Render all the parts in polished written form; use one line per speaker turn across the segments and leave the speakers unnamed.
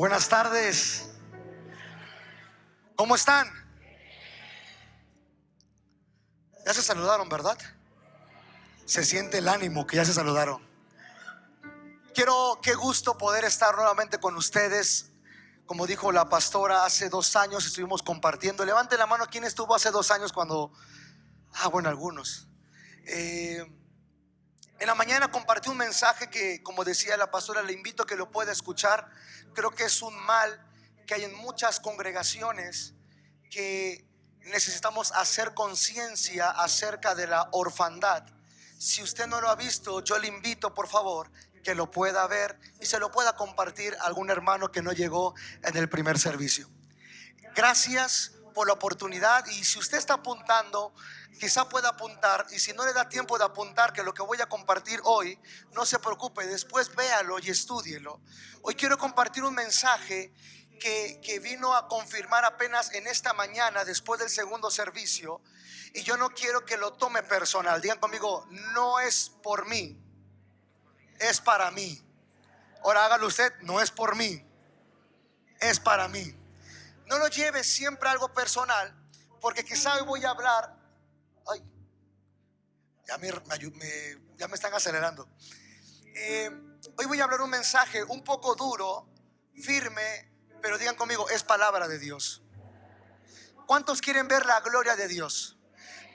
Buenas tardes. ¿Cómo están? Ya se saludaron, ¿verdad? Se siente el ánimo que ya se saludaron. Qué gusto poder estar nuevamente con ustedes. Como dijo la pastora, hace 2 años estuvimos compartiendo. Levante la mano, ¿quién estuvo hace 2 años cuando? Bueno, algunos. En la mañana compartí un mensaje que, como decía la pastora, le invito a que lo pueda escuchar. Creo que es un mal que hay en muchas congregaciones, que necesitamos hacer conciencia acerca de la orfandad. Si usted no lo ha visto, yo le invito, por favor, que lo pueda ver y se lo pueda compartir a algún hermano que no llegó en el primer servicio. Gracias por la oportunidad, y si usted está apuntando, quizá pueda apuntar, y si no le da tiempo de apuntar que lo que voy a compartir hoy, no se preocupe, después véalo y estúdielo. Hoy quiero compartir un mensaje que vino a confirmar apenas en esta mañana después del segundo servicio, y yo no quiero que lo tome personal. Digan conmigo: no es por mí, es para mí. Ahora hágalo usted: no es por mí, es para mí. No lo lleve siempre algo personal, porque quizá hoy voy a hablar. Ay, ya me están acelerando. Hoy voy a hablar un mensaje un poco duro, firme, pero digan conmigo: es palabra de Dios. ¿Cuántos quieren ver la gloria de Dios?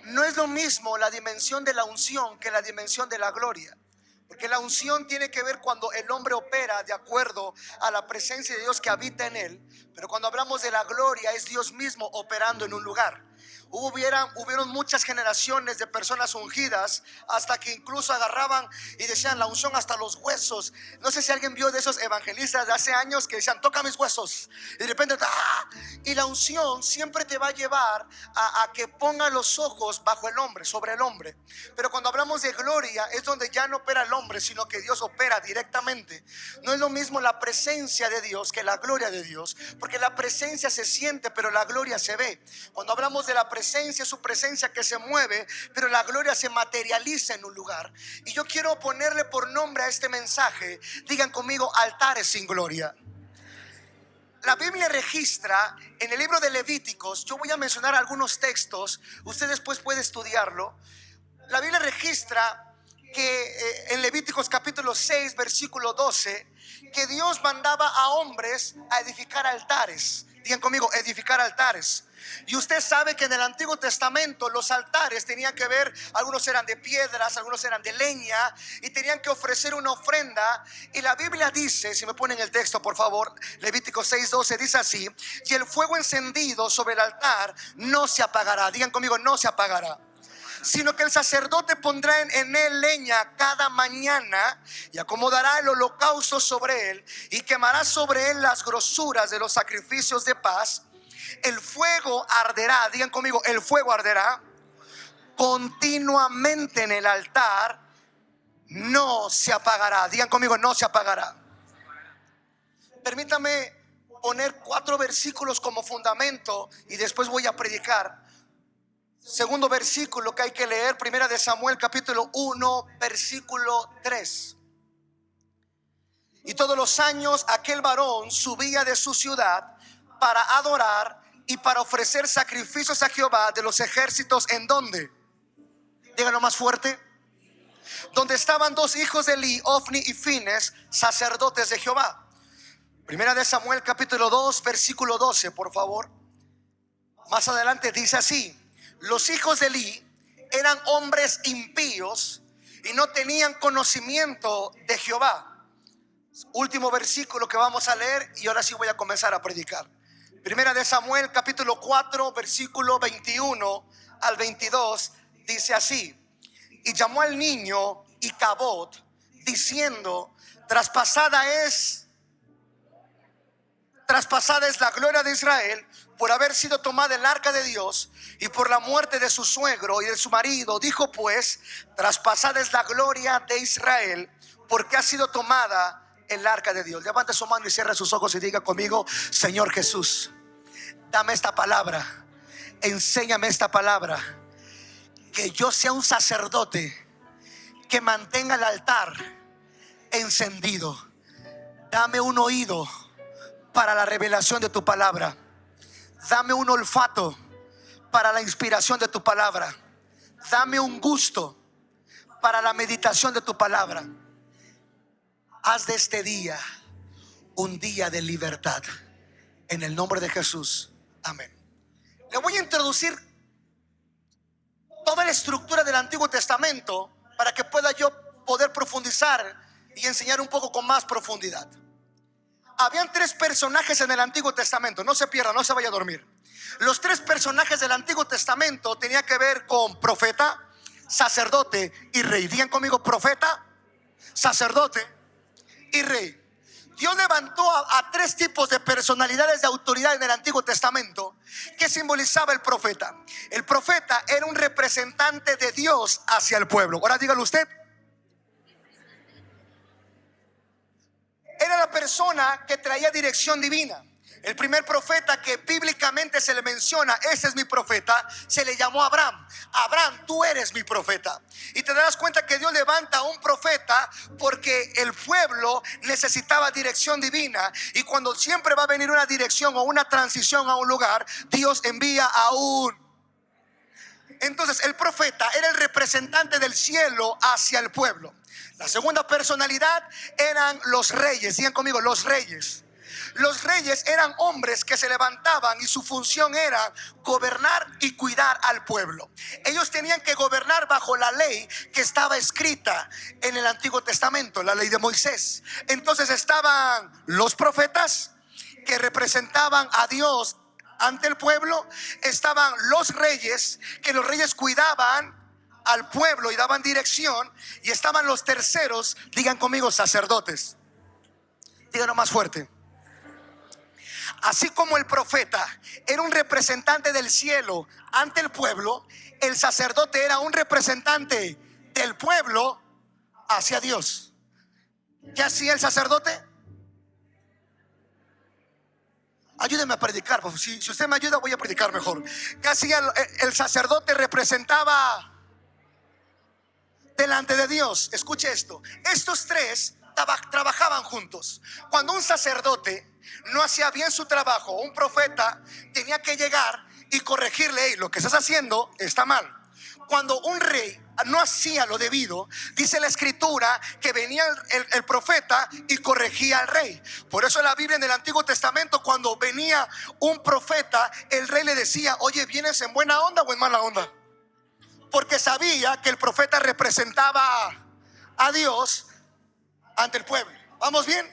No es lo mismo la dimensión de la unción que la dimensión de la gloria. Porque la unción tiene que ver cuando el hombre opera de acuerdo a la presencia de Dios que habita en él. Pero cuando hablamos de la gloria, es Dios mismo operando en un lugar. Hubieron muchas generaciones de personas ungidas, hasta que incluso agarraban y decían la unción hasta los huesos. No sé si alguien vio de esos evangelistas de hace años que decían: toca mis huesos, y de repente y la unción siempre te va a llevar a que ponga los ojos bajo el hombre, sobre el hombre. Pero cuando hablamos de gloria, es donde ya no opera el hombre, sino que Dios opera directamente. No es lo mismo la presencia de Dios que la gloria de Dios, porque la presencia se siente, pero la gloria se ve. Cuando hablamos de la presencia, es su presencia que se mueve, pero la gloria se materializa en un lugar. Y yo quiero ponerle por nombre a este mensaje, digan conmigo: altares sin gloria. La Biblia registra en el libro de Levíticos, yo voy a mencionar algunos textos, usted después puede estudiarlo. La Biblia registra que en Levíticos capítulo 6 versículo 12, que Dios mandaba a hombres a edificar altares. Digan conmigo: edificar altares. Y usted sabe que en el Antiguo Testamento los altares tenían que ver, algunos eran de piedras, algunos eran de leña, y tenían que ofrecer una ofrenda. Y la Biblia dice, si me ponen el texto por favor, Levíticos 6:12 dice así: y el fuego encendido sobre el altar no se apagará. Digan conmigo: no se apagará, sino que el sacerdote pondrá en él leña cada mañana, y acomodará el holocausto sobre él, y quemará sobre él las grosuras de los sacrificios de paz. El fuego arderá, digan conmigo: el fuego arderá continuamente en el altar, no se apagará. Digan conmigo: no se apagará. Permítame poner 4 versículos como fundamento y después voy a predicar. Segundo versículo que hay que leer, primera de Samuel capítulo 1 versículo 3. Y todos los años aquel varón subía de su ciudad para adorar y para ofrecer sacrificios a Jehová de los ejércitos. ¿En dónde? Díganlo más fuerte. Donde estaban 2 hijos de Eli, Ofni y Fines, sacerdotes de Jehová. Primera de Samuel capítulo 2 versículo 12, por favor. Más adelante dice así: los hijos de Eli eran hombres impíos y no tenían conocimiento de Jehová. Último versículo que vamos a leer, y ahora sí voy a comenzar a predicar. Primera de Samuel capítulo 4 versículo 21 al 22 dice así: y llamó al niño Icabod, diciendo: traspasada es la gloria de Israel por haber sido tomada el arca de Dios, y por la muerte de su suegro y de su marido. Dijo pues: traspasada es la gloria de Israel porque ha sido tomada el arca de Dios. Levante su mano y cierre sus ojos y diga conmigo: Señor Jesús, dame esta palabra, enséñame esta palabra, que yo sea un sacerdote que mantenga el altar encendido. Dame un oído para la revelación de tu palabra. Dame un olfato para la inspiración de tu palabra. Dame un gusto para la meditación de tu palabra. Haz de este día un día de libertad. En el nombre de Jesús. Amén. Le voy a introducir toda la estructura del Antiguo Testamento para que pueda yo poder profundizar y enseñar un poco con más profundidad. Habían 3 personajes en el Antiguo Testamento. No se pierda, no se vaya a dormir. Los 3 personajes del Antiguo Testamento tenían que ver con profeta, sacerdote y rey. Digan conmigo: profeta, sacerdote y rey. Dios levantó a 3 tipos de personalidades de autoridad en el Antiguo Testamento que simbolizaba el profeta. El profeta era un representante de Dios hacia el pueblo. Ahora dígalo usted. Era la persona que traía dirección divina. El primer profeta que bíblicamente se le menciona, ese es mi profeta, se le llamó Abraham. Abraham, tú eres mi profeta. Y te darás cuenta que Dios levanta a un profeta porque el pueblo necesitaba dirección divina. Y cuando siempre va a venir una dirección o una transición a un lugar, Dios envía a un... Entonces el profeta era el representante del cielo hacia el pueblo. La segunda personalidad eran los reyes. Digan conmigo: los reyes. Los reyes eran hombres que se levantaban y su función era gobernar y cuidar al pueblo. Ellos tenían que gobernar bajo la ley que estaba escrita en el Antiguo Testamento, la ley de Moisés. Entonces estaban los profetas que representaban a Dios ante el pueblo. Estaban los reyes, que los reyes cuidaban al pueblo y daban dirección. Y estaban los terceros, digan conmigo, sacerdotes. Díganlo más fuerte. Así como el profeta era un representante del cielo ante el pueblo, el sacerdote era un representante del pueblo hacia Dios. ¿Qué hacía el sacerdote? Ayúdeme a predicar, pues si usted me ayuda voy a predicar mejor. ¿Qué hacía el sacerdote? Representaba delante de Dios. Escuche esto: estos 3 trabajaban juntos. Cuando un sacerdote no hacía bien su trabajo, un profeta tenía que llegar y corregirle: hey, lo que estás haciendo está mal. Cuando un rey no hacía lo debido, dice la escritura que venía el profeta y corregía al rey. Por eso en la Biblia, en el Antiguo Testamento, cuando venía un profeta, el rey le decía: oye, ¿vienes en buena onda o en mala onda? Porque sabía que el profeta representaba a Dios ante el pueblo. ¿Vamos bien?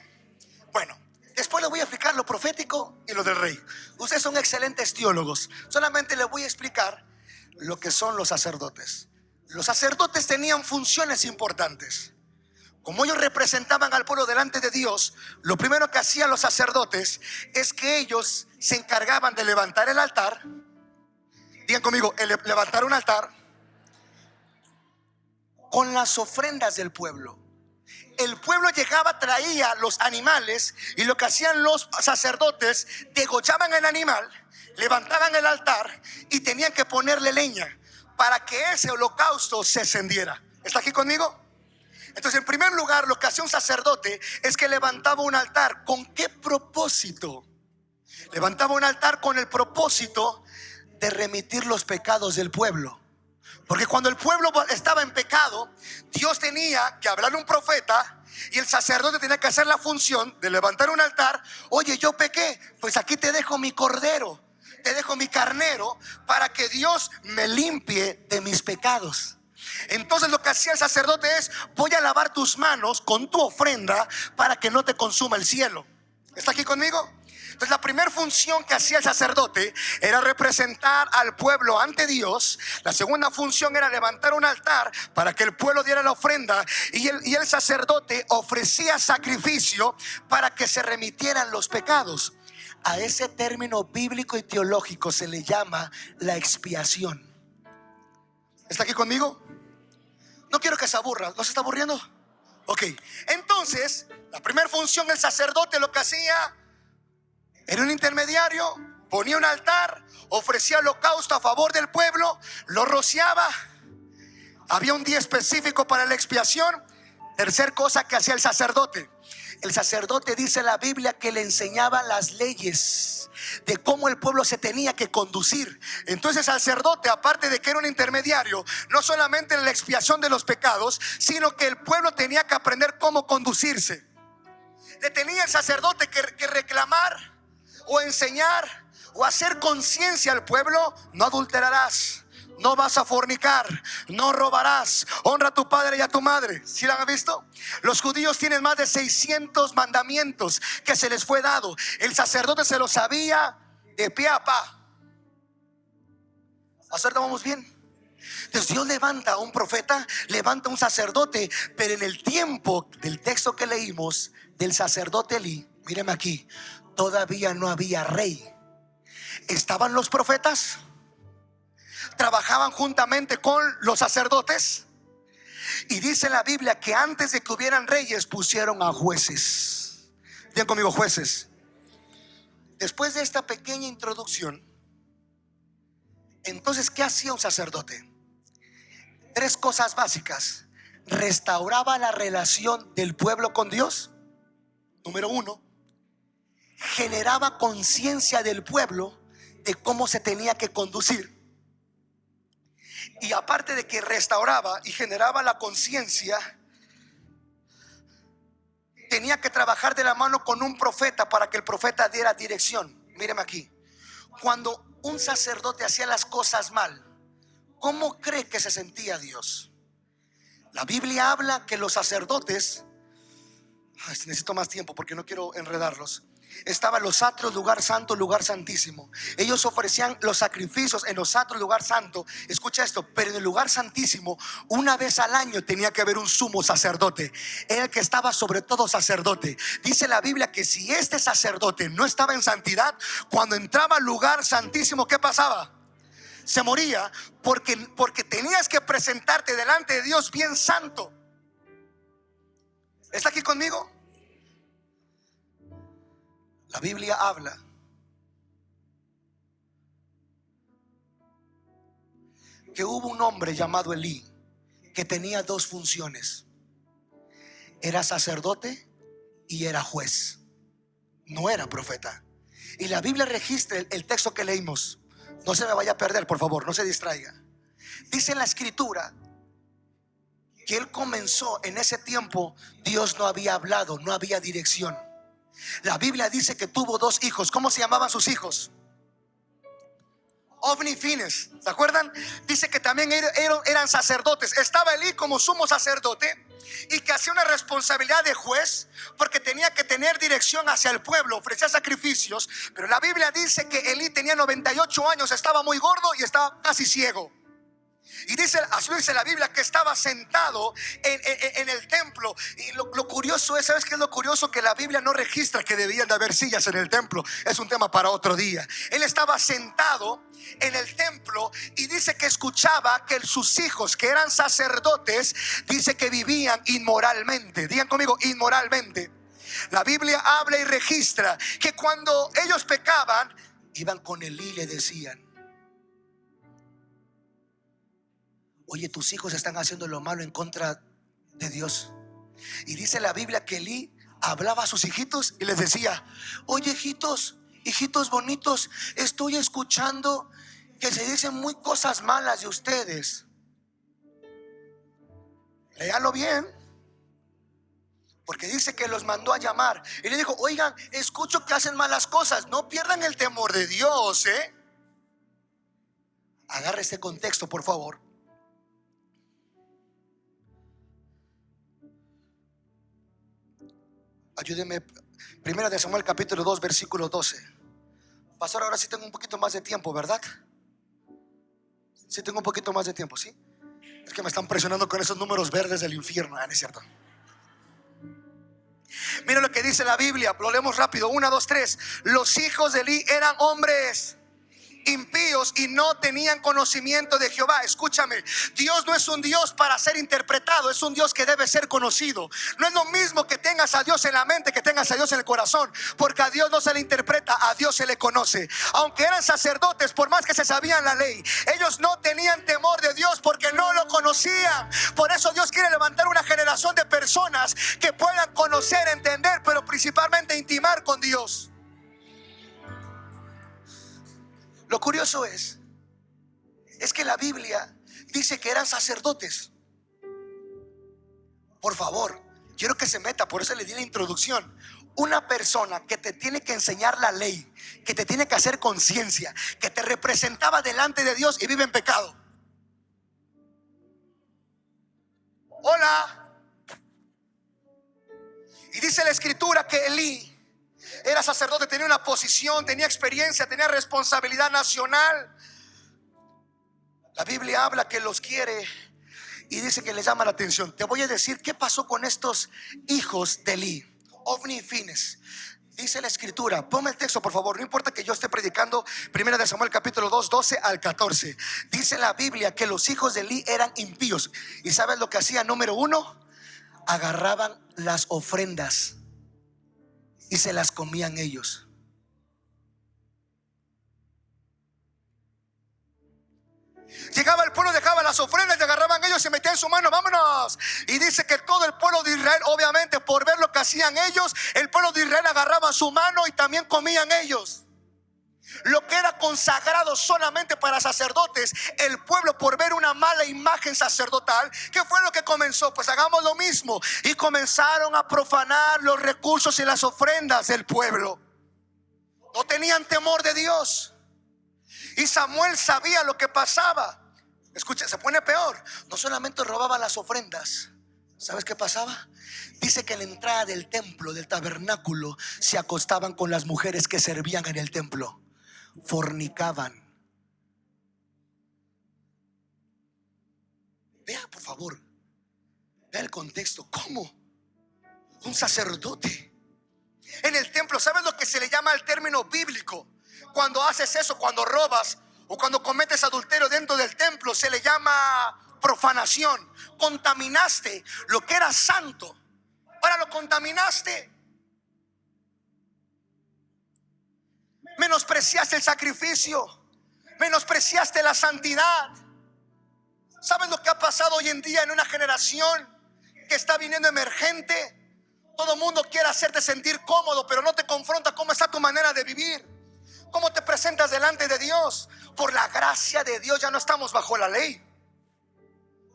Bueno, después les voy a explicar lo profético y lo del rey. Ustedes son excelentes teólogos. Solamente les voy a explicar lo que son los sacerdotes. Los sacerdotes tenían funciones importantes. Como ellos representaban al pueblo delante de Dios, lo primero que hacían los sacerdotes es que ellos se encargaban de levantar el altar. Digan conmigo: levantar un altar con las ofrendas del pueblo. El pueblo llegaba, traía los animales, y lo que hacían los sacerdotes: degollaban el animal, levantaban el altar y tenían que ponerle leña para que ese holocausto se encendiera. ¿Está aquí conmigo? Entonces, en primer lugar, lo que hacía un sacerdote es que levantaba un altar. ¿Con qué propósito? Levantaba un altar con el propósito de remitir los pecados del pueblo. Porque cuando el pueblo estaba en pecado, Dios tenía que hablarle a un profeta y el sacerdote tenía que hacer la función de levantar un altar. Oye, yo pequé, pues aquí te dejo mi cordero, te dejo mi carnero, para que Dios me limpie de mis pecados. Entonces lo que hacía el sacerdote es: voy a lavar tus manos con tu ofrenda para que no te consuma el cielo. ¿Está aquí conmigo? Entonces la primera función que hacía el sacerdote era representar al pueblo ante Dios. La segunda función era levantar un altar para que el pueblo diera la ofrenda. Y el sacerdote ofrecía sacrificio para que se remitieran los pecados. A ese término bíblico y teológico se le llama la expiación. ¿Está aquí conmigo? No quiero que se aburra. ¿No se está aburriendo? Ok, entonces la primera función del sacerdote, lo que hacía, era un intermediario, ponía un altar, ofrecía holocausto a favor del pueblo, lo rociaba. Había un día específico para la expiación. Tercer cosa que hacía el sacerdote: El sacerdote, dice la Biblia, que le enseñaba las leyes de cómo el pueblo se tenía que conducir. Entonces el sacerdote, aparte de que era un intermediario, no solamente en la expiación de los pecados, sino que el pueblo tenía que aprender cómo conducirse. Le tenía el sacerdote que reclamar o enseñar o hacer conciencia al pueblo: no adulterarás, no vas a fornicar, no robarás, honra a tu padre y a tu madre. ¿Sí lo han visto? Los judíos tienen más de 600 mandamientos que se les fue dado. El sacerdote se los sabía de pie a pa. ¿Hasta ahora vamos bien? Entonces Dios levanta a un profeta, levanta a un sacerdote, pero en el tiempo del texto que leímos del sacerdote Elí, míreme aquí, todavía no había rey. Estaban los profetas, trabajaban juntamente con los sacerdotes, y dice la Biblia que antes de que hubieran reyes pusieron a jueces. Digan conmigo, jueces. Después de esta pequeña introducción, entonces, ¿qué hacía un sacerdote? 3 cosas básicas. Restauraba la relación del pueblo con Dios. Número 1, generaba conciencia del pueblo de cómo se tenía que conducir. Y aparte de que restauraba y generaba la conciencia, tenía que trabajar de la mano con un profeta para que el profeta diera dirección. Míreme aquí. Cuando un sacerdote hacía las cosas mal, ¿cómo cree que se sentía Dios? La Biblia habla que los sacerdotes, necesito más tiempo porque no quiero enredarlos. Estaban los atrios, lugar santo, lugar santísimo. Ellos ofrecían los sacrificios en los atrios, lugar santo. Escucha esto, pero en el lugar santísimo, una vez al año tenía que haber un sumo sacerdote, el que estaba sobre todo sacerdote. Dice la Biblia que si este sacerdote no estaba en santidad, cuando entraba al lugar santísimo, ¿qué pasaba? Se moría, porque tenías que presentarte delante de Dios bien santo. ¿Está aquí conmigo? La Biblia habla que hubo un hombre llamado Elí que tenía 2 funciones. Era sacerdote y era juez. No era profeta. Y la Biblia registra el texto que leímos. No se me vaya a perder, por favor, no se distraiga. Dice en la escritura que él comenzó en ese tiempo. Dios no había hablado, no había dirección. La Biblia dice que tuvo 2 hijos. ¿Cómo se llamaban sus hijos? Ofni y Fines. ¿Se acuerdan? Dice que también eran sacerdotes. Estaba Elí como sumo sacerdote y que hacía una responsabilidad de juez, porque tenía que tener dirección hacia el pueblo, ofrecía sacrificios. Pero la Biblia dice que Elí tenía 98 años, estaba muy gordo y estaba casi ciego. Y dice, así dice la Biblia, que estaba sentado en el templo. Y lo curioso es, ¿sabes qué es lo curioso? Que la Biblia no registra que debían de haber sillas en el templo. Es un tema para otro día. Él estaba sentado en el templo y dice que escuchaba que sus hijos, que eran sacerdotes, dice que vivían inmoralmente. Digan conmigo, inmoralmente. La Biblia habla y registra que cuando ellos pecaban, iban con Elí y le decían: oye, tus hijos están haciendo lo malo en contra de Dios. Y dice la Biblia que Elí hablaba a sus hijitos y les decía: oye, hijitos bonitos, estoy escuchando que se dicen muy cosas malas de ustedes. Léalo bien, porque dice que los mandó a llamar y le dijo: oigan, escucho que hacen malas cosas, no pierdan el temor de Dios, Agarre este contexto, por favor. Ayúdeme. Primera de Samuel capítulo 2 versículo 12. Pastor, ahora sí tengo un poquito más de tiempo, ¿verdad? Sí tengo un poquito más de tiempo, ¿sí? Es que me están presionando con esos números verdes del infierno. No es cierto. Mira lo que dice la Biblia. Lo leemos rápido. 1, 2, 3. Los hijos de Elí eran hombres impíos y no tenían conocimiento de Jehová. Escúchame, Dios no es un Dios para ser interpretado, es un Dios que debe ser conocido. No es lo mismo que tengas a Dios en la mente que tengas a Dios en el corazón, porque a Dios no se le interpreta, a Dios se le conoce. Aunque eran sacerdotes, por más que se sabían la ley, ellos no tenían temor de Dios porque no lo conocían. Por eso Dios quiere levantar una generación de personas que puedan conocer, entender, pero principalmente intimar con Dios. Lo curioso es que la Biblia dice que eran sacerdotes. Por favor, quiero que se meta, por eso le di la introducción. Una persona que te tiene que enseñar la ley, que te tiene que hacer conciencia, que te representaba delante de Dios y vive en pecado. Hola. Y dice la escritura que Elí era sacerdote, tenía una posición, tenía experiencia, tenía responsabilidad nacional. La Biblia habla que los quiere y dice que les llama la atención. Te voy a decir qué pasó con estos hijos de Elí, Ofni y Fines. Dice la escritura, ponme el texto por favor, no importa que yo esté predicando. Primera de Samuel capítulo 2, 12 al 14. Dice la Biblia que los hijos de Elí eran impíos. ¿Y sabes lo que hacían? Número uno, agarraban las ofrendas y se las comían ellos. Llegaba el pueblo, dejaba las ofrendas y agarraban ellos, se metían en su mano, vámonos. Y dice que todo el pueblo de Israel, obviamente por ver lo que hacían ellos, el pueblo de Israel agarraba su mano y también comían ellos. Lo que era consagrado solamente para sacerdotes, el pueblo, por ver una mala imagen sacerdotal, ¿qué fue lo que comenzó? Pues hagamos lo mismo. Y comenzaron a profanar los recursos y las ofrendas del pueblo. No tenían temor de Dios. Y Samuel sabía lo que pasaba. Escucha, se pone peor. No solamente robaban las ofrendas. ¿Sabes qué pasaba? Dice que en la entrada del templo, del tabernáculo, se acostaban con las mujeres que servían en el templo. Fornicaban. Vea por favor, vea el contexto. ¿Cómo? Un sacerdote en el templo. ¿Sabes lo que se le llama el término bíblico? Cuando haces eso, cuando robas o cuando cometes adulterio dentro del templo, se le llama profanación. Contaminaste lo que era santo. Ahora lo contaminaste. Menospreciaste el sacrificio, menospreciaste la santidad. ¿Sabes lo que ha pasado hoy en día en una generación que está viniendo emergente? Todo el mundo quiere hacerte sentir cómodo, pero no te confronta cómo está tu manera de vivir, cómo te presentas delante de Dios. Por la gracia de Dios ya no estamos bajo la ley,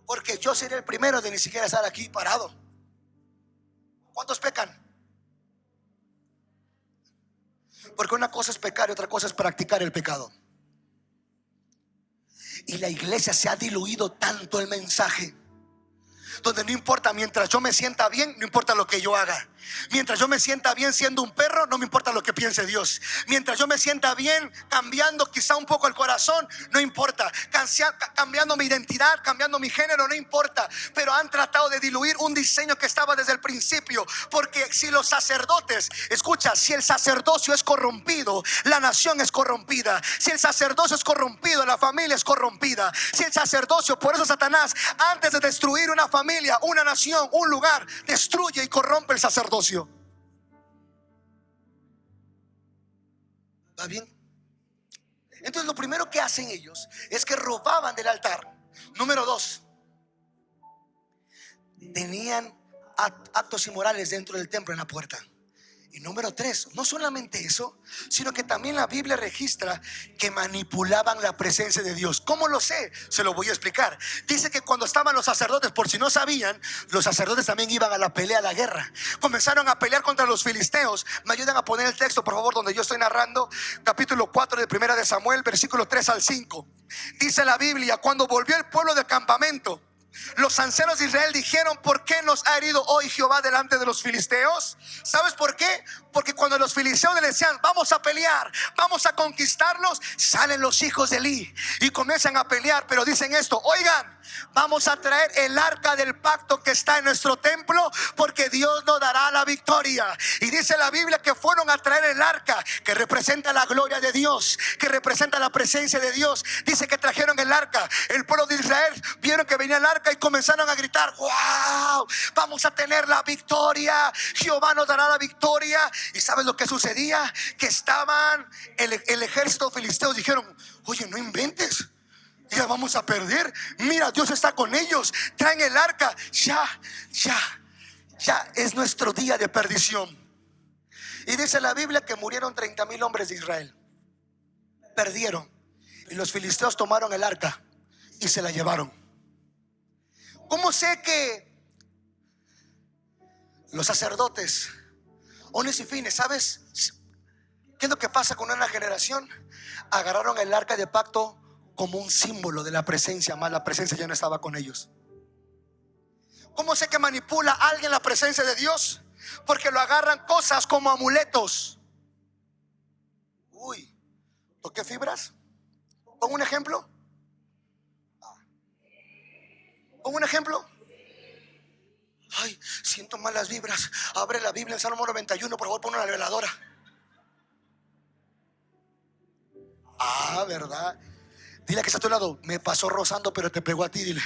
porque yo seré el primero de ni siquiera estar aquí parado. ¿Cuántos pecan? Porque una cosa es pecar y otra cosa es practicar el pecado. Y la iglesia se ha diluido tanto el mensaje, donde no importa, mientras yo me sienta bien, no importa lo que yo haga. Mientras yo me sienta bien siendo un perro, no me importa lo que piense Dios. Mientras yo me sienta bien cambiando quizá un poco el corazón, no importa. Cambiando mi identidad, cambiando mi género, no importa. Pero han tratado de diluir un diseño que estaba desde el principio. Porque si los sacerdotes, escucha, si el sacerdocio es corrompido, la nación es corrompida. Si el sacerdocio es corrompido, la familia es corrompida. Si el sacerdocio, por eso Satanás, antes de destruir una familia, una nación, un lugar, destruye y corrompe el sacerdocio. ¿Va bien? Entonces lo primero que hacen ellos es que robaban del altar. Número 2, tenían actos inmorales dentro del templo en la puerta. Y número 3, no solamente eso, sino que también la Biblia registra que manipulaban la presencia de Dios. ¿Cómo lo sé? Se lo voy a explicar. Dice que cuando estaban los sacerdotes, por si no sabían, los sacerdotes también iban a la pelea, a la guerra. Comenzaron a pelear contra los filisteos. Me ayudan a poner el texto por favor, donde yo estoy narrando, capítulo 4 de Primera de Samuel, versículo 3 al 5. Dice la Biblia: cuando volvió el pueblo del campamento, los ancianos de Israel dijeron: ¿por qué nos ha herido hoy Jehová delante de los filisteos? ¿Sabes por qué? Porque cuando los filisteos le decían: vamos a pelear, vamos a conquistarlos, salen los hijos de Elí y comienzan a pelear. Pero dicen esto: oigan, vamos a traer el arca del pacto que está en nuestro templo, porque Dios nos dará la victoria. Y dice la Biblia que fueron a traer el arca, que representa la gloria de Dios, que representa la presencia de Dios. Dice que trajeron el arca. El pueblo de Israel vieron que venía el arca y comenzaron a gritar: wow, vamos a tener la victoria, Jehová nos dará la victoria. ¿Y sabes lo que sucedía? Que estaban el ejército filisteo. Dijeron: oye, no inventes, ya vamos a perder. Mira, Dios está con ellos, traen el arca. Ya es nuestro día de perdición. Y dice la Biblia que murieron 30,000 hombres de Israel. Perdieron. Y los filisteos tomaron el arca y se la llevaron. ¿Cómo sé que los sacerdotes, Ones y Fines, sabes qué es lo que pasa con una generación? Agarraron el arca de pacto como un símbolo de la presencia, más la presencia ya no estaba con ellos. ¿Cómo sé que manipula a alguien la presencia de Dios? Porque lo agarran cosas como amuletos. Uy, ¿toqué fibras? ¿Pongo un ejemplo? ¿Pongo un ejemplo? Ay, siento malas vibras. Abre la Biblia en Salmo 91, por favor, pon una veladora. Ah, ¿verdad? Dile que está a tu lado. Me pasó rozando, pero te pegó a ti, dile.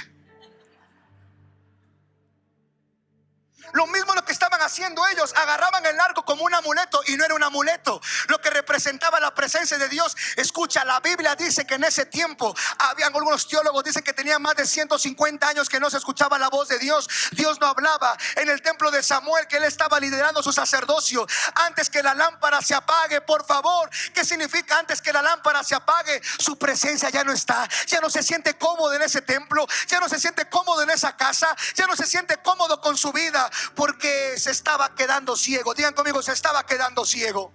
Lo mismo lo que estaban haciendo ellos, agarraban el arco como un amuleto y no era un amuleto, lo que representaba la presencia de Dios. Escucha, la Biblia dice que en ese tiempo habían algunos teólogos, dicen que tenían más de 150 años que no se escuchaba la voz de Dios. Dios no hablaba en el templo de Samuel, que él estaba liderando su sacerdocio. Antes que la lámpara se apague, por favor, ¿qué significa antes que la lámpara se apague? Su presencia ya no está, ya no se siente cómodo en ese templo, ya no se siente cómodo en esa casa, ya no se siente cómodo con su vida, porque se estaba quedando ciego. Digan conmigo, se estaba quedando ciego.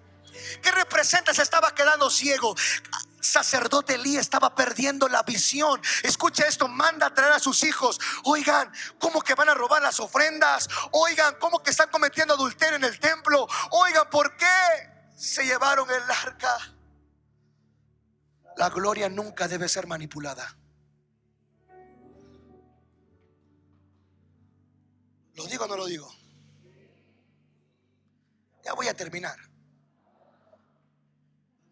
¿Qué representa? Se estaba quedando ciego. Sacerdote Elí estaba perdiendo la visión. Escucha esto, manda a traer a sus hijos. Oigan, ¿cómo que van a robar las ofrendas? Oigan, ¿cómo que están cometiendo adulterio en el templo? Oigan, ¿por qué se llevaron el arca? La gloria nunca debe ser manipulada. ¿Lo digo o no lo digo? Ya voy a terminar.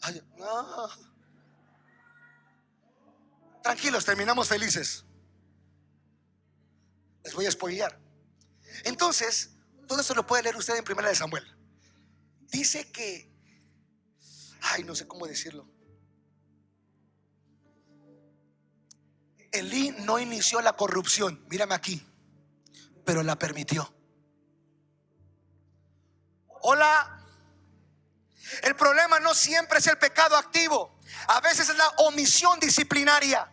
Ay, no. Tranquilos, terminamos felices. Les voy a spoilear. Entonces, todo eso lo puede leer usted en 1 Samuel. Dice que, ay, no sé cómo decirlo. Elí no inició la corrupción, mírame aquí, pero la permitió. Hola. El problema no siempre es el pecado activo, a veces es la omisión disciplinaria.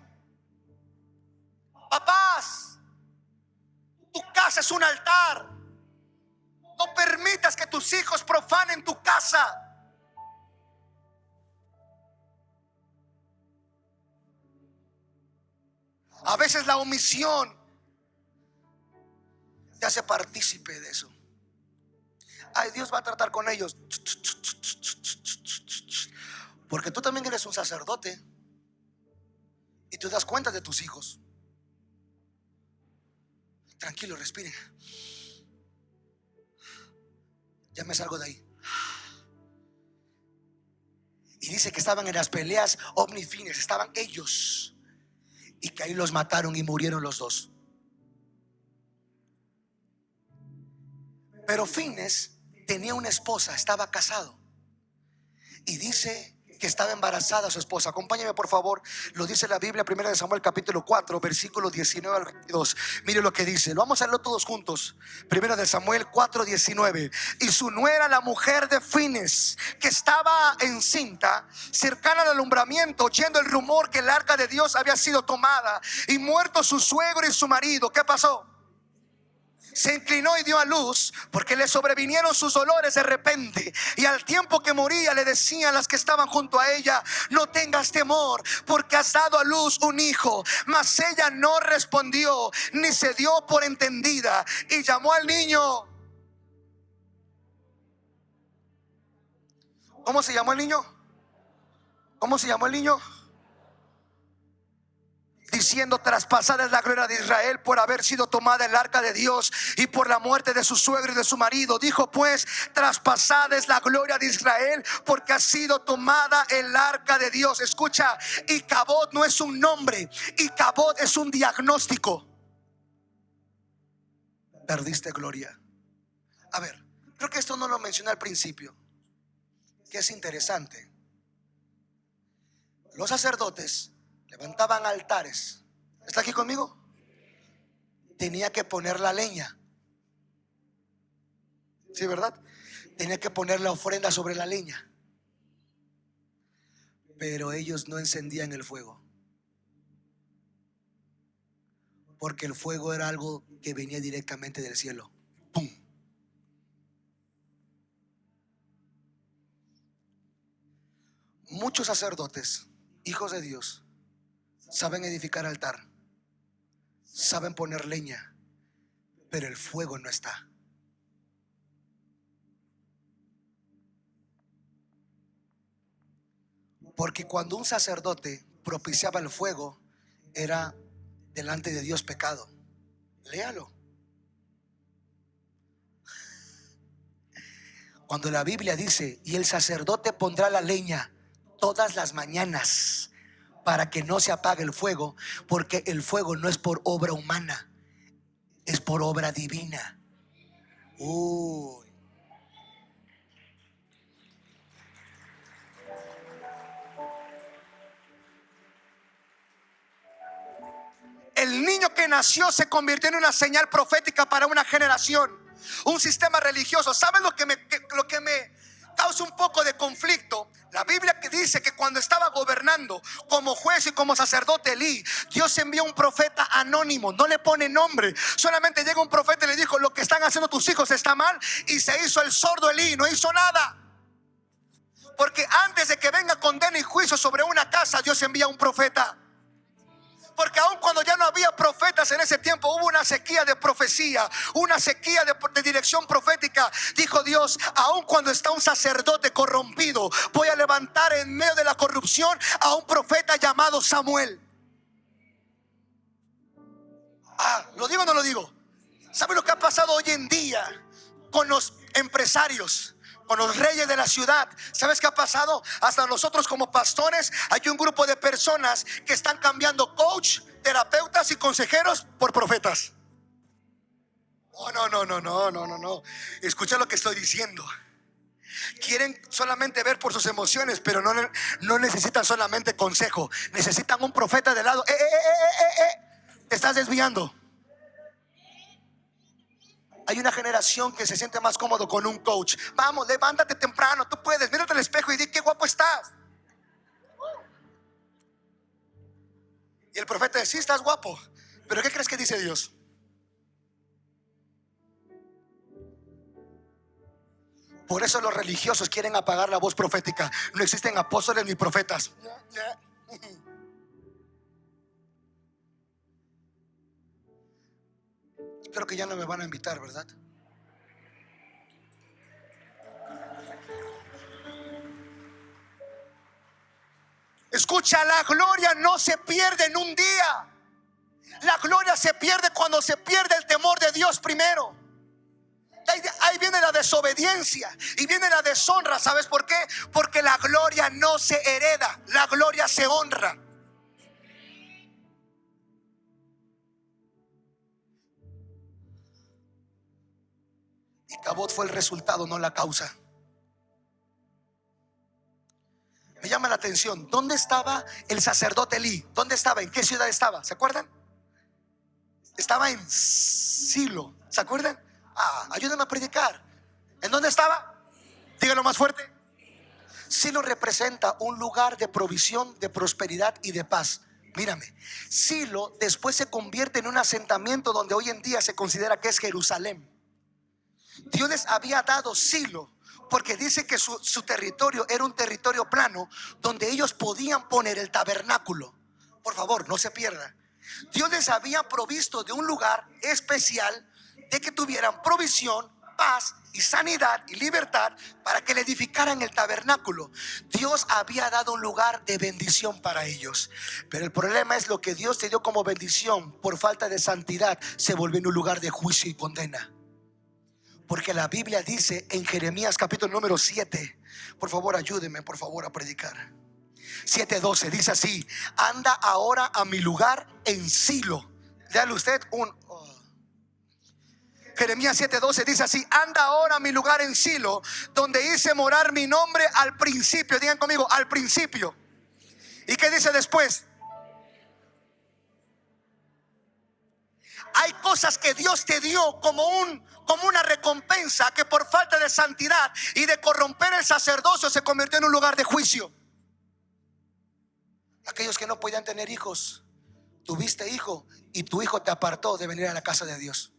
Papás, tu casa es un altar. No permitas que tus hijos profanen tu casa. A veces la omisión te hace partícipe de eso. Ay, Dios va a tratar con ellos, porque tú también eres un sacerdote y tú das cuenta de tus hijos. Tranquilo, respiren. Ya me salgo de ahí. Y dice que estaban en las peleas omnifines, estaban ellos, y que ahí los mataron y murieron los dos. Pero Fines tenía una esposa, estaba casado, y dice que estaba embarazada su esposa. Acompáñame por favor, lo dice la Biblia, 1 Samuel capítulo 4, versículo 19 al 22. Mire lo que dice, lo vamos a leer todos juntos. 1 Samuel 4, 19. Y su nuera, la mujer de Fines, que estaba encinta, cercana al alumbramiento, oyendo el rumor que el arca de Dios había sido tomada y muerto su suegro y su marido, ¿qué pasó? Se inclinó y dio a luz, porque le sobrevinieron sus dolores de repente. Y al tiempo que moría le decían las que estaban junto a ella: no tengas temor, porque has dado a luz un hijo. Mas ella no respondió, ni se dio por entendida, y llamó al niño. ¿Cómo se llamó el niño? ¿Cómo se llamó el niño? Diciendo: traspasada es la gloria de Israel por haber sido tomada el arca de Dios y por la muerte de su suegro y de su marido. Dijo pues: traspasada es la gloria de Israel porque ha sido tomada el arca de Dios. Escucha, Icabod no es un nombre, Icabod es un diagnóstico. Perdiste gloria. A ver, creo que esto no lo mencioné al principio, que es interesante. Los sacerdotes levantaban altares. ¿Está aquí conmigo? Tenía que poner la leña. Sí, ¿verdad? Tenía que poner la ofrenda sobre la leña, pero ellos no encendían el fuego, porque el fuego era algo que venía directamente del cielo. ¡Pum! Muchos sacerdotes, hijos de Dios, saben edificar altar, saben poner leña, pero el fuego no está. Porque cuando un sacerdote propiciaba el fuego, era delante de Dios pecado. Léalo. Cuando la Biblia dice: y el sacerdote pondrá la leña todas las mañanas para que no se apague el fuego, porque el fuego no es por obra humana, es por obra divina. Uy. El niño que nació se convirtió en una señal profética para una generación, un sistema religioso. ¿Sabes lo que me causa un poco de conflicto? La Biblia que dice que cuando estaba gobernando como juez y como sacerdote Elí, Dios envió un profeta anónimo, no le pone nombre, solamente llega un profeta y le dijo: lo que están haciendo tus hijos está mal. Y se hizo el sordo Elí, no hizo nada. Porque antes de que venga condena y juicio sobre una casa, Dios envía un profeta. Porque aun cuando ya no había profetas en ese tiempo, hubo una sequía de profecía, una sequía de dirección profética. Dijo Dios: aun cuando está un sacerdote corrompido, voy a levantar en medio de la corrupción a un profeta llamado Samuel. ¿Lo digo o no lo digo? ¿Sabe lo que ha pasado hoy en día con los empresarios, con los reyes de la ciudad? ¿Sabes qué ha pasado? Hasta nosotros como pastores hay un grupo de personas que están cambiando coach, terapeutas y consejeros por profetas. Oh, no. Escucha lo que estoy diciendo. Quieren solamente ver por sus emociones, pero no necesitan solamente consejo. Necesitan un profeta de lado. Te estás desviando. Hay una generación que se siente más cómodo con un coach. Vamos, levántate temprano, tú puedes. Mírate al espejo y di: qué guapo estás. Y el profeta dice: sí, estás guapo. Pero ¿qué crees que dice Dios? Por eso los religiosos quieren apagar la voz profética. No existen apóstoles ni profetas. Creo que ya no me van a invitar, ¿verdad? Escucha, la gloria no se pierde en un día. La gloria se pierde cuando se pierde el temor de Dios primero. Ahí viene la desobediencia y viene la deshonra. ¿Sabes por qué? Porque la gloria no se hereda, la gloria se honra. Y Cabot fue el resultado, no la causa. Me llama la atención, ¿dónde estaba el sacerdote Elí? ¿Dónde estaba? ¿En qué ciudad estaba? ¿Se acuerdan? Estaba en Silo. ¿Se acuerdan? Ayúdenme a predicar. ¿En dónde estaba? Díganlo más fuerte. Silo representa un lugar de provisión, de prosperidad y de paz. Mírame, Silo después se convierte en un asentamiento donde hoy en día se considera que es Jerusalén. Dios les había dado Silo porque dice que su territorio era un territorio plano donde ellos podían poner el tabernáculo. Por favor, no se pierda. Dios les había provisto de un lugar especial, de que tuvieran provisión, paz y sanidad y libertad para que le edificaran el tabernáculo. Dios había dado un lugar de bendición para ellos. Pero el problema es: lo que Dios te dio como bendición, por falta de santidad, se volvió en un lugar de juicio y condena. Porque la Biblia dice en Jeremías capítulo número 7, por favor ayúdenme por favor a predicar, 7:12, dice así: anda ahora a mi lugar en Silo. Léale usted Jeremías 7:12 dice así: anda ahora a mi lugar en Silo, donde hice morar mi nombre al principio. Digan conmigo: al principio. ¿Y qué dice después? Hay cosas que Dios te dio como como una recompensa que por falta de santidad y de corromper el sacerdocio se convirtió en un lugar de juicio. Aquellos que no podían tener hijos, tuviste hijo y tu hijo te apartó de venir a la casa de Dios.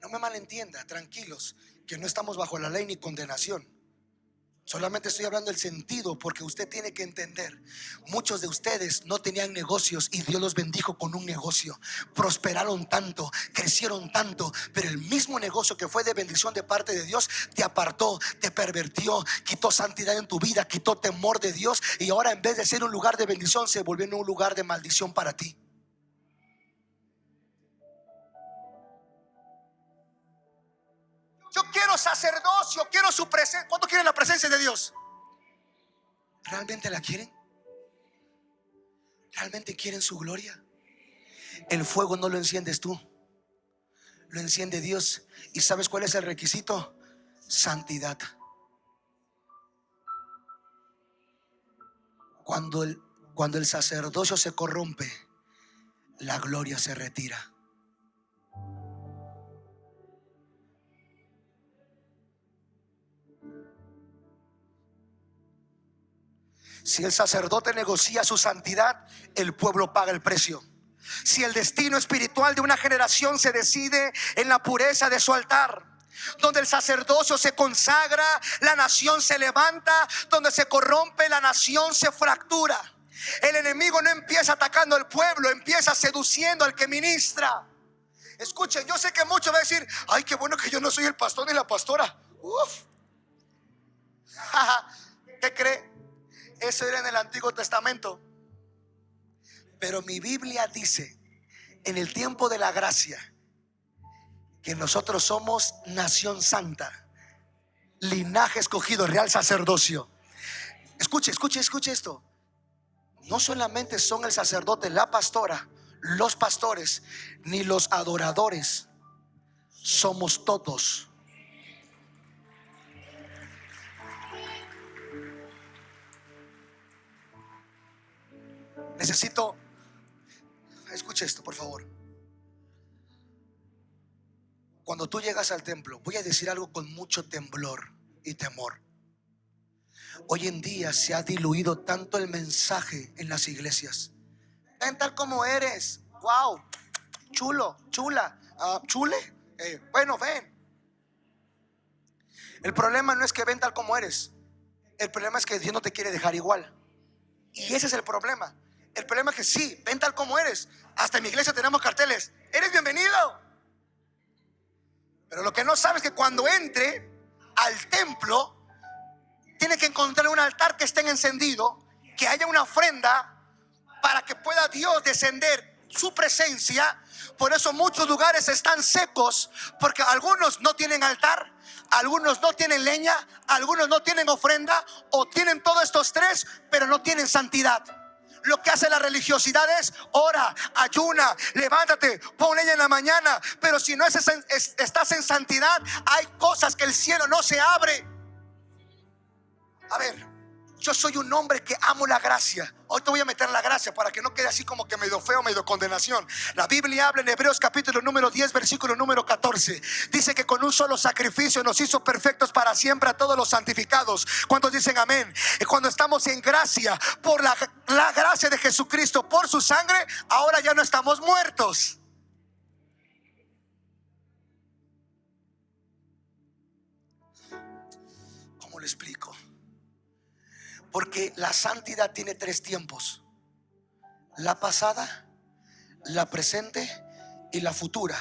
No me malentienda, tranquilos, que no estamos bajo la ley ni condenación. Solamente estoy hablando del sentido, porque usted tiene que entender, muchos de ustedes no tenían negocios y Dios los bendijo con un negocio. Prosperaron tanto, crecieron tanto, pero el mismo negocio que fue de bendición de parte de Dios te apartó, te pervirtió, quitó santidad en tu vida, quitó temor de Dios, y ahora en vez de ser un lugar de bendición se volvió en un lugar de maldición para ti. Yo quiero sacerdocio, quiero su presencia. ¿Cuánto quieren la presencia de Dios? ¿Realmente la quieren? ¿Realmente quieren su gloria? El fuego no lo enciendes tú, lo enciende Dios. ¿Y sabes cuál es el requisito? Santidad. Cuando el sacerdocio se corrompe, la gloria se retira. Si el sacerdote negocia su santidad, el pueblo paga el precio. Si el destino espiritual de una generación se decide en la pureza de su altar, donde el sacerdocio se consagra, la nación se levanta. Donde se corrompe, la nación se fractura. El enemigo no empieza atacando al pueblo, empieza seduciendo al que ministra. Escuchen, yo sé que muchos van a decir: ay, qué bueno que yo no soy el pastor ni la pastora. Uf. ¿Qué cree? Eso era en el Antiguo Testamento. Pero mi Biblia dice, en el tiempo de la gracia, que nosotros somos nación santa, linaje escogido, real sacerdocio. Escuche esto. No solamente son el sacerdote, la pastora, los pastores, ni los adoradores. Somos todos. Necesito, escuche esto, por favor. Cuando tú llegas al templo, voy a decir algo con mucho temblor y temor. Hoy en día se ha diluido tanto el mensaje en las iglesias. Ven tal como eres. Wow, chulo, chula, chule. Bueno, ven. El problema no es que ven tal como eres. El problema es que Dios no te quiere dejar igual. Y ese es el problema. El problema es que sí, ven tal como eres. Hasta en mi iglesia tenemos carteles: eres bienvenido. Pero lo que no sabes es que cuando entre al templo, tiene que encontrar un altar que esté encendido, que haya una ofrenda para que pueda Dios descender su presencia. Por eso muchos lugares están secos, porque algunos no tienen altar, algunos no tienen leña, algunos no tienen ofrenda, o tienen todos estos tres pero no tienen santidad. Lo que hace la religiosidad es: ora, ayuna, levántate, pon leña en la mañana. Pero si no estás en santidad, hay cosas que el cielo no se abre. A ver, yo soy un hombre que amo la gracia. Hoy te voy a meter la gracia para que no quede así como que medio feo, medio condenación. La Biblia habla en Hebreos capítulo número 10, versículo número 14. Dice que con un solo sacrificio nos hizo perfectos para siempre a todos los santificados. ¿Cuántos dicen amén? Y cuando estamos en gracia, por la gracia de Jesucristo, por su sangre, ahora ya no estamos muertos. ¿Cómo le explico? Porque la santidad tiene tres tiempos: la pasada, la presente y la futura.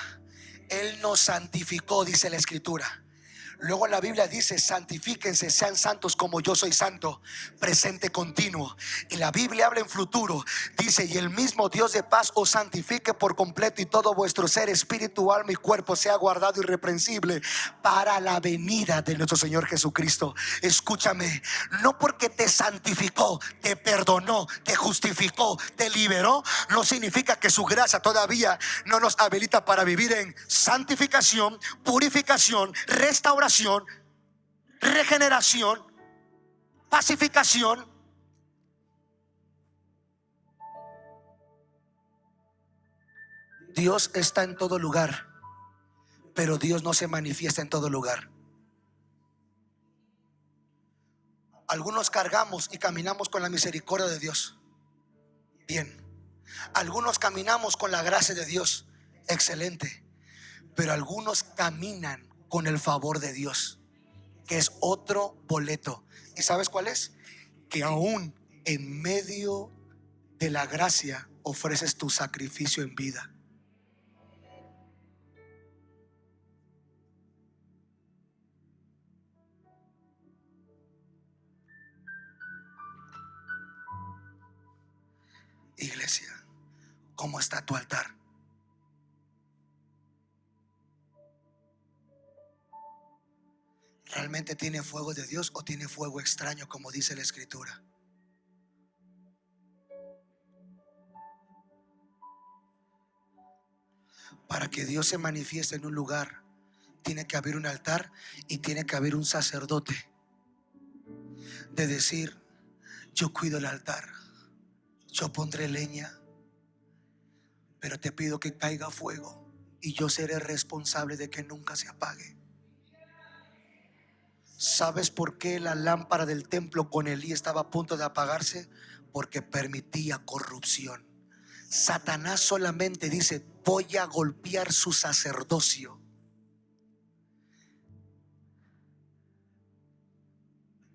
Él nos santificó, dice la Escritura. Luego la Biblia dice: santifíquense, sean santos como yo soy santo. Presente continuo. Y la Biblia habla en futuro. Dice: y el mismo Dios de paz os santifique por completo, y todo vuestro ser, espíritu, alma y cuerpo sea guardado irreprensible para la venida de nuestro Señor Jesucristo. Escúchame, no porque te santificó, te perdonó, te justificó, te liberó, no significa que su gracia todavía no nos habilita para vivir en santificación, purificación, restauración, regeneración, pacificación. Dios está en todo lugar, pero Dios no se manifiesta en todo lugar. Algunos cargamos y caminamos con la misericordia de Dios. Bien. Algunos caminamos con la gracia de Dios. Excelente. Pero algunos caminan con el favor de Dios, que es otro boleto. ¿Y sabes cuál es? Que aún en medio de la gracia ofreces tu sacrificio en vida. Iglesia, ¿cómo está tu altar? ¿Realmente tiene fuego de Dios o tiene fuego extraño, como dice la Escritura? Para que Dios se manifieste en un lugar, tiene que haber un altar y tiene que haber un sacerdote de decir: yo cuido el altar, yo pondré leña, pero te pido que caiga fuego y yo seré responsable de que nunca se apague. ¿Sabes por qué la lámpara del templo con Elí estaba a punto de apagarse? Porque permitía corrupción. Satanás solamente dice: voy a golpear su sacerdocio.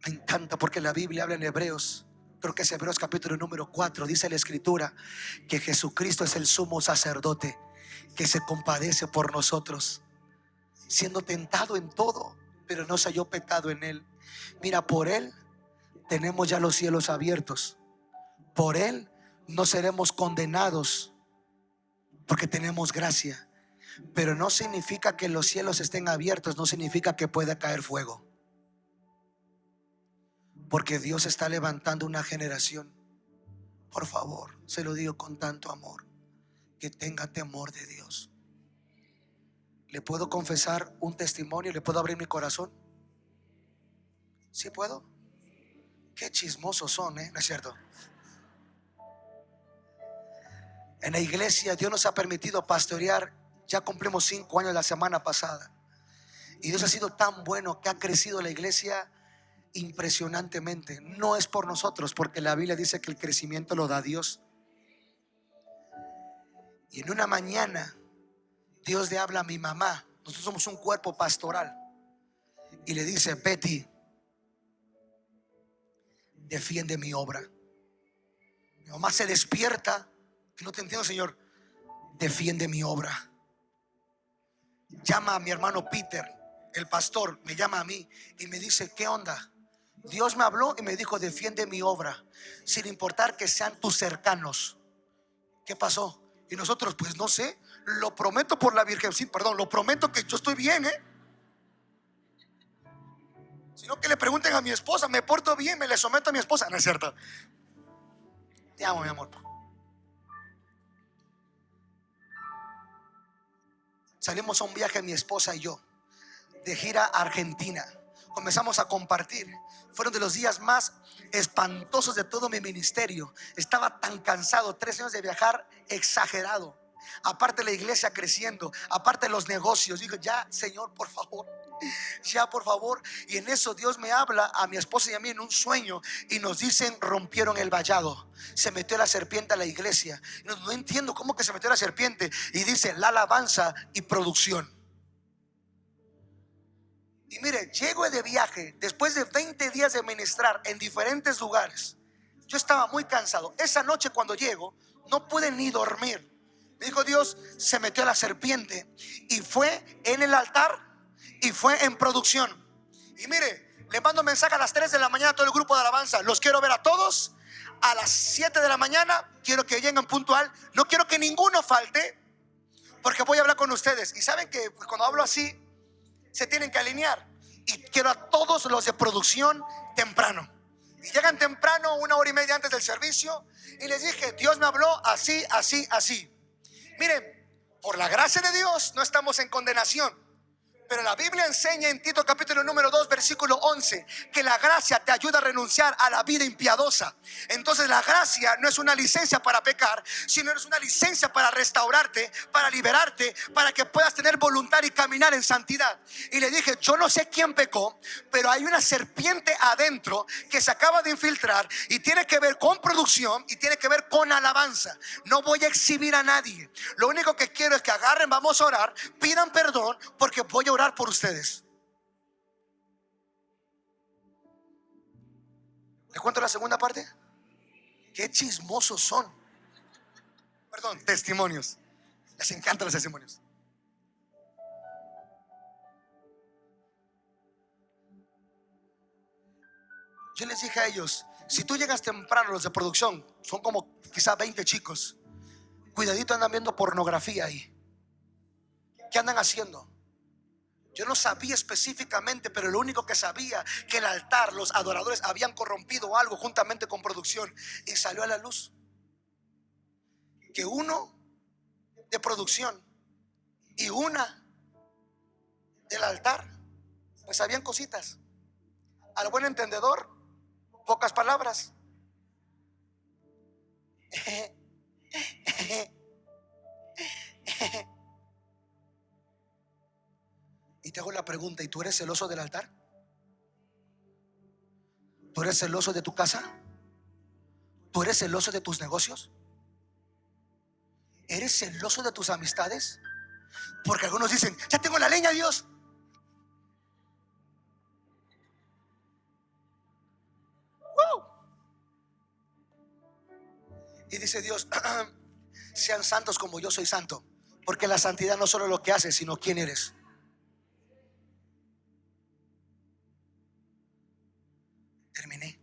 Me encanta porque la Biblia habla en Hebreos, creo que es Hebreos capítulo número 4, dice la Escritura que Jesucristo es el sumo sacerdote que se compadece por nosotros, siendo tentado en todo, pero no se halló pecado en él. Mira, por él tenemos ya los cielos abiertos. Por él no seremos condenados porque tenemos gracia. Pero no significa que los cielos estén abiertos, no significa que pueda caer fuego. Porque Dios está levantando una generación, por favor, se lo digo con tanto amor, que tenga temor de Dios. ¿Le puedo confesar un testimonio? ¿Le puedo abrir mi corazón? ¿Sí puedo? Qué chismosos son, ¿no es cierto? En la iglesia Dios nos ha permitido pastorear. Ya cumplimos 5 años la semana pasada. Y Dios ha sido tan bueno que ha crecido la iglesia impresionantemente. No es por nosotros, porque la Biblia dice que el crecimiento lo da Dios. Y en una mañana Dios le habla a mi mamá. Nosotros somos un cuerpo pastoral. Y le dice: Betty, defiende mi obra. Mi mamá se despierta. No te entiendo, Señor. Defiende mi obra. Llama a mi hermano Peter, el pastor, me llama a mí y me dice: ¿qué onda? Dios me habló y me dijo: defiende mi obra, sin importar que sean tus cercanos. ¿Qué pasó? Y nosotros, pues no sé, lo prometo por la Virgen, sí, perdón, lo prometo que yo estoy bien, sino que le pregunten a mi esposa: me porto bien, me le someto a mi esposa. No es cierto. Te amo, mi amor. Salimos a un viaje, mi esposa y yo, de gira a Argentina. Comenzamos a compartir. Fueron de los días más espantosos de todo mi ministerio. Estaba tan cansado, 3 años de viajar, exagerado. Aparte la iglesia creciendo, aparte los negocios. Digo: ya, Señor, por favor, ya, por favor. Y en eso Dios me habla a mi esposa y a mí en un sueño y nos dicen: rompieron el vallado, se metió la serpiente a la iglesia. Y no entiendo cómo que se metió la serpiente. Y dice: la alabanza y producción. Y mire, llego de viaje después de 20 días de ministrar en diferentes lugares. Yo estaba muy cansado. Esa noche cuando llego no pude ni dormir. Me dijo Dios: se metió la serpiente. Y fue en el altar y fue en producción. Y mire, le mando mensaje a las 3 de la mañana a todo el grupo de alabanza: los quiero ver a todos. A las 7 de la mañana quiero que lleguen puntual. No quiero que ninguno falte, porque voy a hablar con ustedes. Y saben que cuando hablo así se tienen que alinear. Y quiero a todos los de producción temprano. Y llegan temprano, 1 hora y media antes del servicio. Y les dije: Dios me habló así, así, así. Miren, por la gracia de Dios no estamos en condenación, Pero la Biblia enseña en Tito capítulo número 2 versículo 11 que la gracia te ayuda a renunciar a la vida impiadosa. Entonces la gracia no es una licencia para pecar, sino es una licencia para restaurarte, para liberarte, para que puedas tener voluntad y caminar en santidad. Y le dije, yo no sé quién pecó, pero hay una serpiente adentro que se acaba de infiltrar y tiene que ver con producción y tiene que ver con alabanza. No voy a exhibir a nadie. Lo único que quiero es que agarren, vamos a orar, pidan perdón, porque voy a orar por ustedes. ¿Les cuento la segunda parte? Qué chismosos son. Perdón, testimonios. Les encantan los testimonios. Yo les dije a ellos, si tú llegas temprano, los de producción, son como quizá 20 chicos, cuidadito, andan viendo pornografía ahí. ¿Qué andan haciendo? Yo no sabía específicamente, pero lo único que sabía, que el altar, los adoradores habían corrompido algo juntamente con producción. Y salió a la luz que uno de producción y una del altar, pues habían cositas. Al buen entendedor, pocas palabras. Y te hago la pregunta, ¿y tú eres celoso del altar? ¿Tú eres celoso de tu casa? ¿Tú eres celoso de tus negocios? ¿Eres celoso de tus amistades? Porque algunos dicen, ya tengo la leña, Dios. ¡Wow! Y dice Dios, sean santos como yo soy santo. Porque la santidad no solo lo que haces, sino quién eres. Terminé.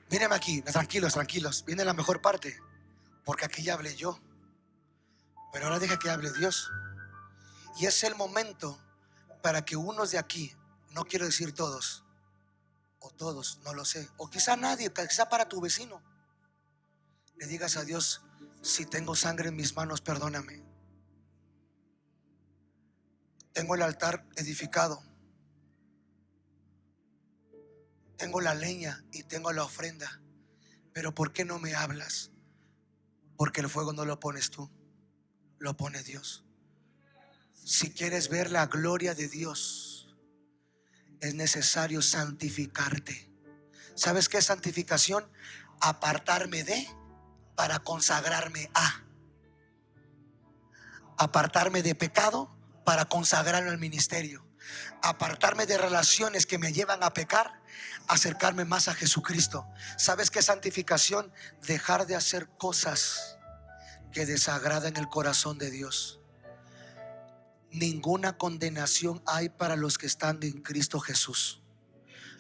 Mírenme aquí, tranquilos, tranquilos. Viene la mejor parte, porque aquí ya hablé yo, pero ahora deja que hable Dios. Y es el momento para que unos de aquí, no quiero decir todos, o todos, no lo sé, o quizá nadie, quizá para tu vecino, le digas a Dios, si tengo sangre en mis manos, perdóname. Tengo el altar edificado, tengo la leña y tengo la ofrenda, pero ¿por qué no me hablas? Porque el fuego no lo pones tú, lo pone Dios. Si quieres ver la gloria de Dios, es necesario santificarte. ¿Sabes qué es santificación? Apartarme de, para consagrarme a. Apartarme de pecado para consagrarme al ministerio. Apartarme de relaciones que me llevan a pecar, acercarme más a Jesucristo. ¿Sabes qué es santificación? Dejar de hacer cosas que desagradan el corazón de Dios. Ninguna condenación hay para los que están en Cristo Jesús.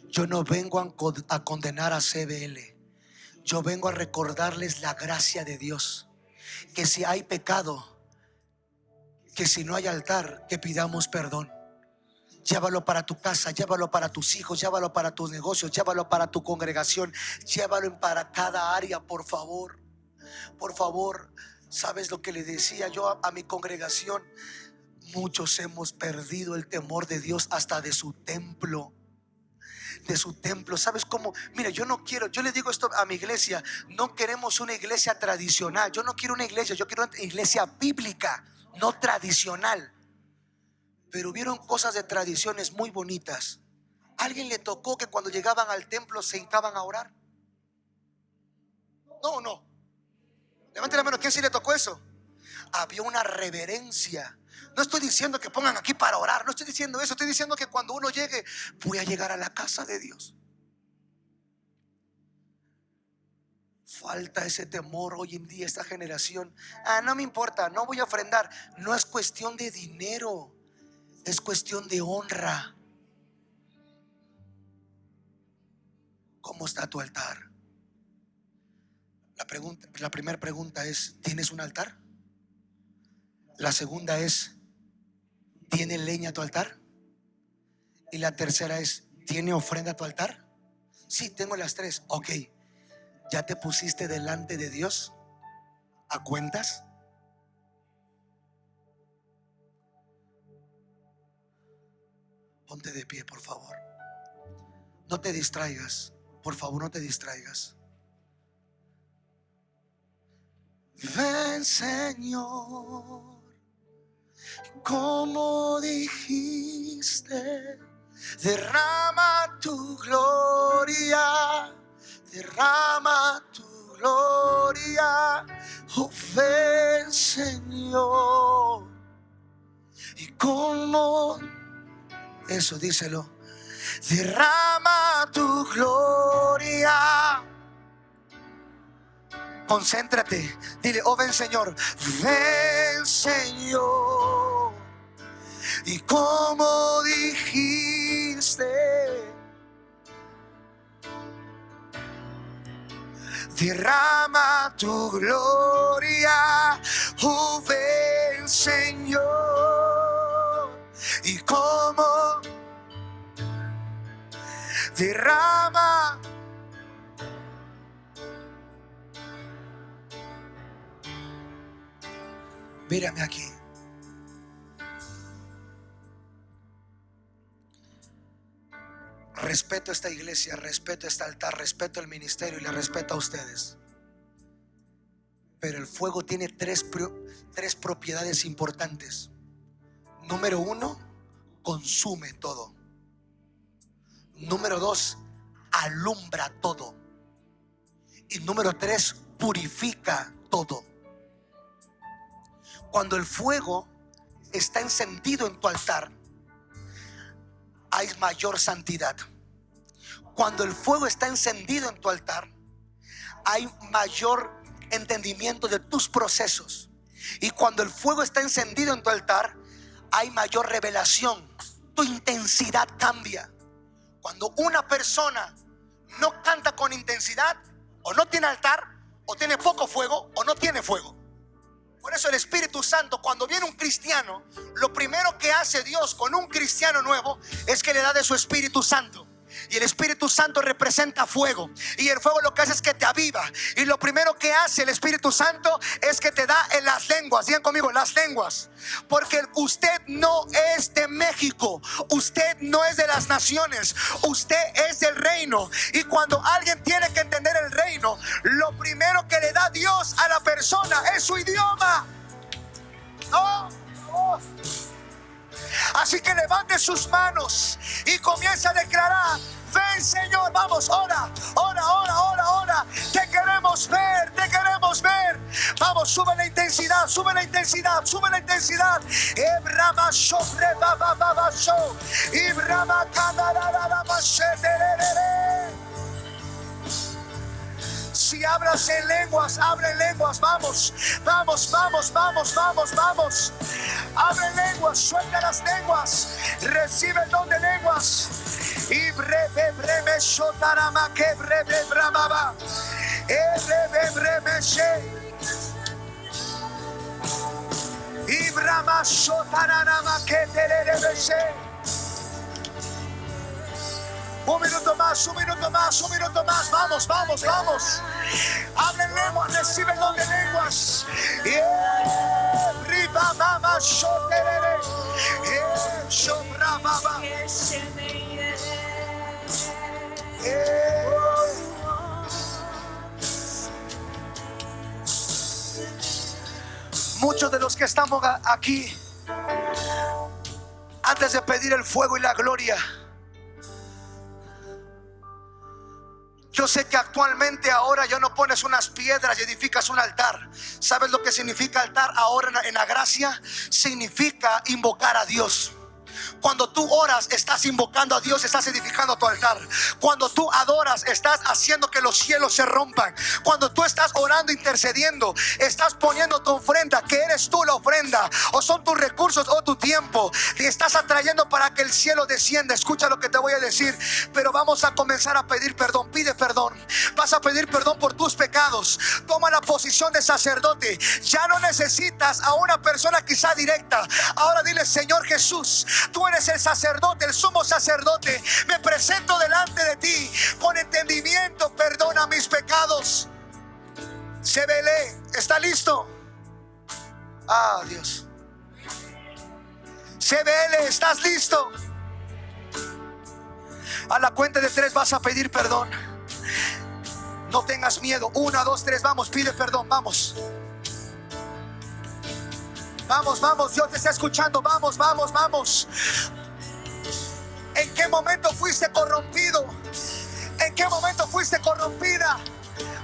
Yo no vengo a condenar a CBL. Yo vengo a recordarles la gracia de Dios. Que si hay pecado, que si no hay altar, que pidamos perdón. Llévalo para tu casa, llévalo para tus hijos, llévalo para tus negocios, llévalo para tu congregación, llévalo para cada área, por favor. Por favor, ¿sabes lo que le decía yo a mi congregación? Muchos hemos perdido el temor de Dios hasta de su templo. De su templo. ¿Sabes cómo? Mira, yo no quiero, yo le digo esto a mi iglesia, no queremos una iglesia tradicional. Yo no quiero una iglesia, yo quiero una iglesia bíblica, no tradicional. Pero hubieron cosas de tradiciones muy bonitas. ¿Alguien le tocó que cuando llegaban al templo se hincaban a orar? No, no. Levante la mano, ¿quién sí le tocó eso? Había una reverencia. No estoy diciendo que pongan aquí para orar, no estoy diciendo eso. Estoy diciendo que cuando uno llegue, voy a llegar a la casa de Dios. Falta ese temor hoy en día, esta generación. No me importa, no voy a ofrendar. No es cuestión de dinero, es cuestión de honra. ¿Cómo está tu altar? La primera pregunta es, ¿tienes un altar? La segunda es, ¿tiene leña tu altar? Y la tercera es, ¿tiene ofrenda tu altar? Sí, tengo las 3. Ok, ¿ya te pusiste delante de Dios a cuentas? Ponte de pie, por favor. No te distraigas, por favor, no te distraigas. Ven, Señor, como dijiste, derrama tu gloria, derrama tu gloria. Oh, ven, Señor, y como, eso díselo, derrama tu gloria. Concéntrate, dile, oh ven Señor, ven Señor, y como dijiste, derrama tu gloria, oh ven Señor, y como derrama. Mírame aquí. Respeto esta iglesia, respeto este altar, respeto el ministerio y le respeto a ustedes. Pero el fuego tiene tres propiedades importantes. Número 1, consume todo. Número 2, alumbra todo. Y número 3, purifica todo. Cuando el fuego está encendido en tu altar, hay mayor santidad. Cuando el fuego está encendido en tu altar, hay mayor entendimiento de tus procesos. Y cuando el fuego está encendido en tu altar, hay mayor revelación. Tu intensidad cambia. Cuando una persona no canta con intensidad, o no tiene altar, o tiene poco fuego, o no tiene fuego. Por eso el Espíritu Santo, cuando viene un cristiano, lo primero que hace Dios con un cristiano nuevo es que le da de su Espíritu Santo. Y el Espíritu Santo representa fuego. Y el fuego lo que hace es que te aviva. Y lo primero que hace el Espíritu Santo es que te da en las lenguas. Digan conmigo, las lenguas. Porque usted no es de México. Usted no es de las naciones. Usted es del reino. Y cuando alguien tiene que entender el reino, lo primero que le da Dios a la persona es su idioma. Así que levante sus manos y comienza a declarar: ven Señor, vamos, ora, ora, ora, ora, ora. Te queremos ver, te queremos ver. Vamos, sube la intensidad, sube la intensidad, sube la intensidad. Ebrama sobre baba baba show. Ibrama canarara masheterere. Si hablas en lenguas, habla en lenguas. Vamos, vamos, vamos, vamos, vamos, vamos. Abre lenguas, suelta las lenguas. Recibe el don de lenguas. Y breve, breve, shotarama que breve, bramaba. Breve, breve, she. Y brama, shotarama que terere, she. Un minuto más, un minuto más, un minuto más. Vamos, vamos, vamos. Hablen lenguas, reciben don de lenguas. Riba mama shoterere. Shobra baba. Muchos de los que estamos aquí, antes de pedir el fuego y la gloria, yo sé que actualmente ahora ya no pones unas piedras y edificas un altar. ¿Sabes lo que significa altar ahora en la gracia? Significa invocar a Dios. Cuando tú oras, estás invocando a Dios, estás edificando tu altar. Cuando tú adoras, estás haciendo que los cielos se rompan. Cuando tú estás orando, intercediendo, estás poniendo tu ofrenda, que eres tú la ofrenda, o son tus recursos o tu tiempo, y estás atrayendo para que el cielo descienda. Escucha lo que te voy a decir. Pero vamos a comenzar a pedir perdón. Pide perdón. Vas a pedir perdón por tus pecados. Toma la posición de sacerdote. Ya no necesitas a una persona quizá directa. Ahora dile: Señor Jesús, tú eres el sacerdote, el sumo sacerdote. Me presento delante de ti con entendimiento CBL, ¿está listo? Ah, Dios. CBL, ¿estás listo? A la cuenta de 3 vas a pedir perdón. No tengas miedo. 1, 2, 3, vamos, pide perdón, vamos. Vamos, vamos, Dios te está escuchando. Vamos, vamos, vamos. ¿En qué momento fuiste corrompido? ¿En qué momento fuiste corrompida?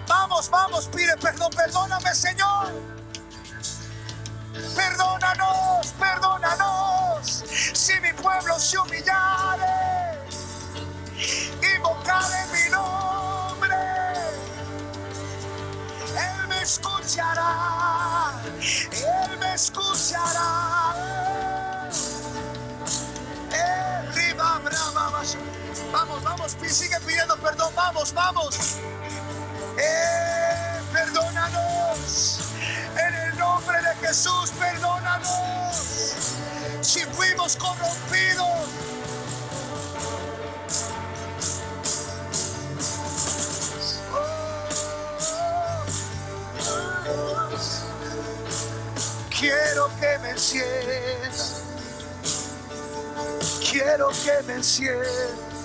Vamos, vamos, pide perdón. Perdóname, Señor. Perdónanos, perdónanos. Si mi pueblo se humillare, invocare mi nombre, Él me escuchará. Él me escuchará. Vamos, vamos, sigue pidiendo perdón. Vamos, vamos. Perdónanos. En el nombre de Jesús, perdónanos. Si fuimos corrompidos, quiero que me enciendas. Quiero que me enciendas.